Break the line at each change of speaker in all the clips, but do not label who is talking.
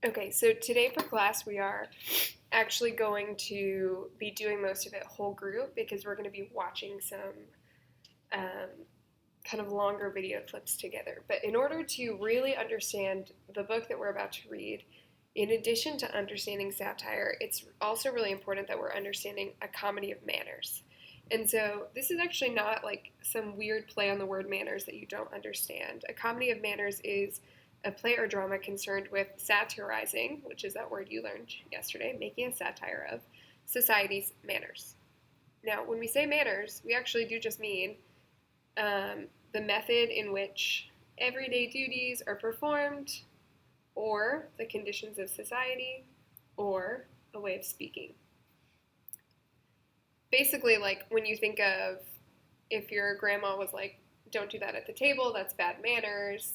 Okay, so today for class we are actually going to be doing most of it whole group because we're going to be watching some um, kind of longer video clips together. But in order to really understand the book that we're about to read, in addition to understanding satire, it's also really important that we're understanding a comedy of manners. And so this is actually not like some weird play on the word manners that you don't understand. A comedy of manners is a play or drama concerned with satirizing, which is that word you learned yesterday, making a satire of society's manners. Now, when we say manners, we actually do just mean the method in which everyday duties are performed, or the conditions of society, or a way of speaking. Basically, like when you think of if your grandma was like, don't do that at the table, that's bad manners.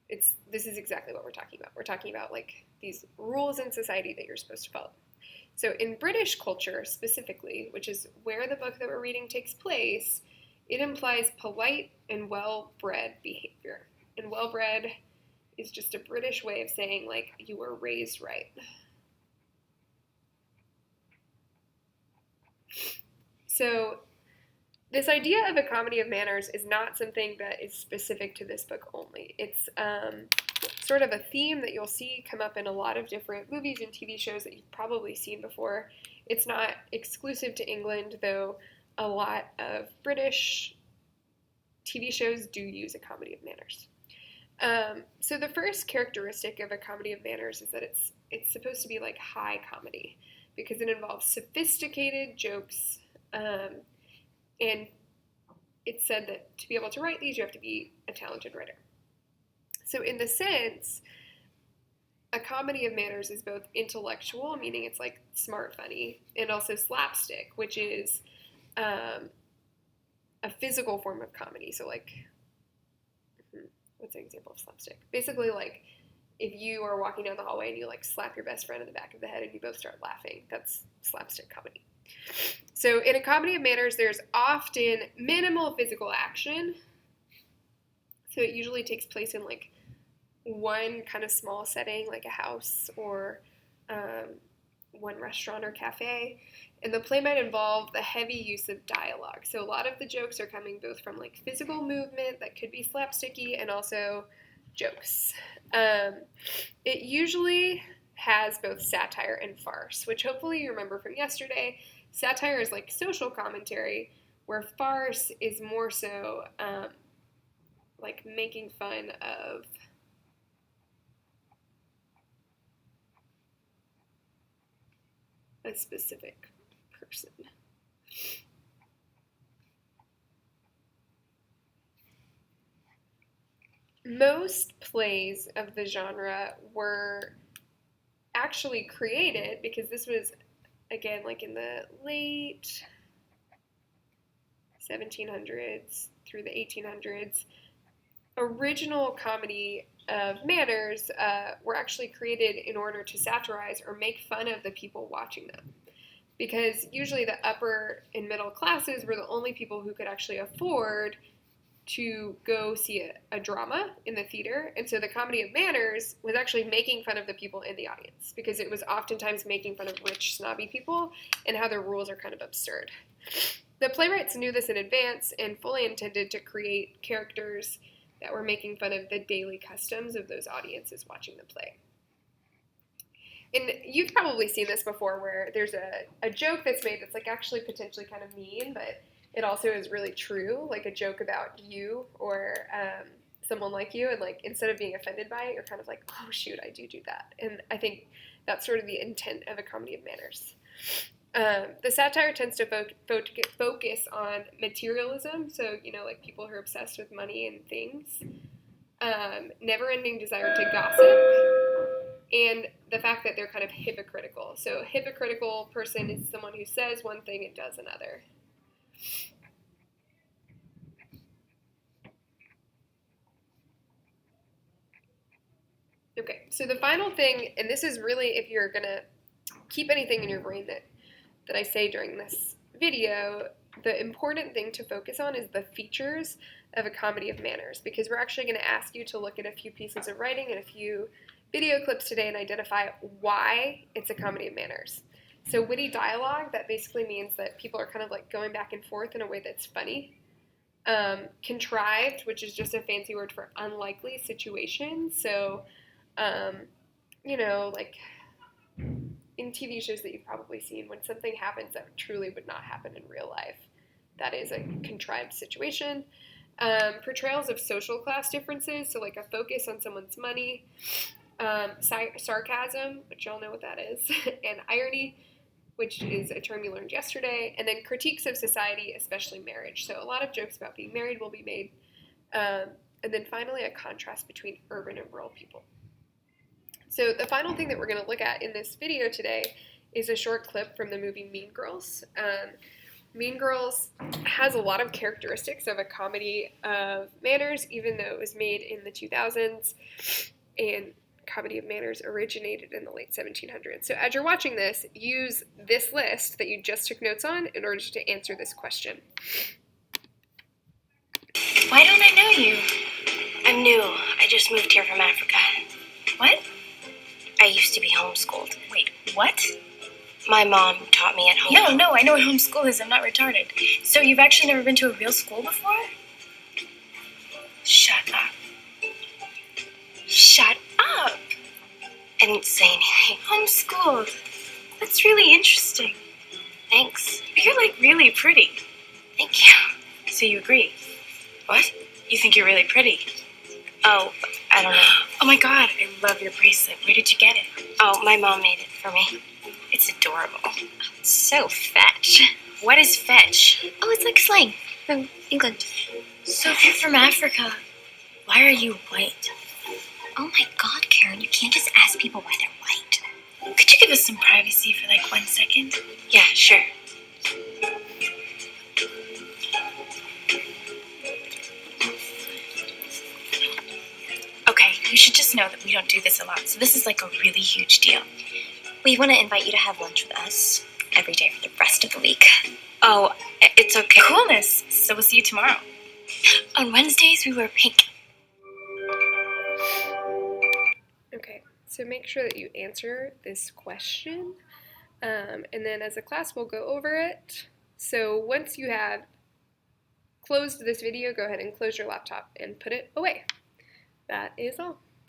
This is exactly what we're talking about. We're talking about like these rules in society that you're supposed to follow. So in British culture specifically, which is where the book that we're reading takes place, it implies polite and well-bred behavior. And well-bred is just a British way of saying like you were raised right. So this idea of a comedy of manners is not something that is specific to this book only. It's sort of a theme that you'll see come up in a lot of different movies and TV shows that you've probably seen before. It's not exclusive to England, though a lot of British TV shows do use a comedy of manners. So the first characteristic of a comedy of manners is that it's supposed to be like high comedy because it involves sophisticated jokes, and it's said that to be able to write these, you have to be a talented writer. So in the sense, a comedy of manners is both intellectual, meaning it's like smart, funny, and also slapstick, which is a physical form of comedy. So like, what's an example of slapstick? Basically, like if you are walking down the hallway and you like slap your best friend in the back of the head and you both start laughing, that's slapstick comedy. So in a comedy of manners, there's often minimal physical action. So it usually takes place in like one kind of small setting, like a house or one restaurant or cafe. And the play might involve the heavy use of dialogue. So a lot of the jokes are coming both from like physical movement that could be slapsticky and also jokes. It usually has both satire and farce, which hopefully you remember from yesterday. Satire is like social commentary, where farce is more so like making fun of a specific person. Most plays of the genre were actually created because this was, again, like in the late 1700s through the 1800s. Original comedy of manners were actually created in order to satirize or make fun of the people watching them. Because usually the upper and middle classes were the only people who could actually afford to go see a drama in the theater. And so the comedy of manners was actually making fun of the people in the audience because it was oftentimes making fun of rich, snobby people and how their rules are kind of absurd. The playwrights knew this in advance and fully intended to create characters that were making fun of the daily customs of those audiences watching the play. And you've probably seen this before where there's a joke that's made that's like actually potentially kind of mean, but it also is really true, like a joke about you or someone like you, and like instead of being offended by it, you're kind of like, oh shoot, I do that. And I think that's sort of the intent of a comedy of manners. The satire tends to focus on materialism, so like people who are obsessed with money and things, never-ending desire to gossip, and the fact that they're kind of hypocritical. So a hypocritical person is someone who says one thing and does another. Okay, so the final thing, and this is really if you're gonna keep anything in your brain that I say during this video, the important thing to focus on is the features of a comedy of manners, because we're actually going to ask you to look at a few pieces of writing and a few video clips today and identify why it's a comedy of manners. So witty dialogue, that basically means that people are kind of like going back and forth in a way that's funny. Contrived, which is just a fancy word for unlikely situations. So, like in TV shows that you've probably seen, when something happens that truly would not happen in real life, that is a contrived situation. Portrayals of social class differences, so like a focus on someone's money. Sarcasm, which y'all know what that is, and irony, which is a term you learned yesterday, and then critiques of society, especially marriage. So a lot of jokes about being married will be made. And then finally, a contrast between urban and rural people. So the final thing that we're going to look at in this video today is a short clip from the movie Mean Girls. Mean Girls has a lot of characteristics of a comedy of manners, even though it was made in the 2000s, and comedy of manners originated in the late 1700s. So as you're watching this, use this list that you just took notes on in order to answer this question.
Why don't I know you? I'm new. I just moved here from Africa. What? I used to be homeschooled.
Wait, what?
My mom taught me at home.
No, I know what homeschool is. I'm not retarded. So you've actually never been to a real school before? Shut up. Shut up!
I didn't say anything.
Homeschooled. That's really interesting.
Thanks.
You're like really pretty.
Thank you.
So you agree?
What?
You think you're really pretty?
Oh, I don't know.
Oh my god, I love your bracelet. Where did you get it?
Oh, my mom made it for me.
It's adorable.
So fetch.
What is fetch?
Oh, it's like slang from England.
So if you're from Africa, why are you white?
Oh my god, Karen, you can't just ask people why they're white.
Could you give us some privacy for like 1 second?
Yeah, sure.
Okay, you should just know that we don't do this a lot, so this is like a really huge deal.
We want to invite you to have lunch with us every day for the rest of the week.
Oh,
It's okay.
coolness. So we'll see you tomorrow.
On Wednesdays, we wear pink.
Okay, so make sure that you answer this question, and then as a class we'll go over it. So once you have closed this video, go ahead and close your laptop and put it away. That is all.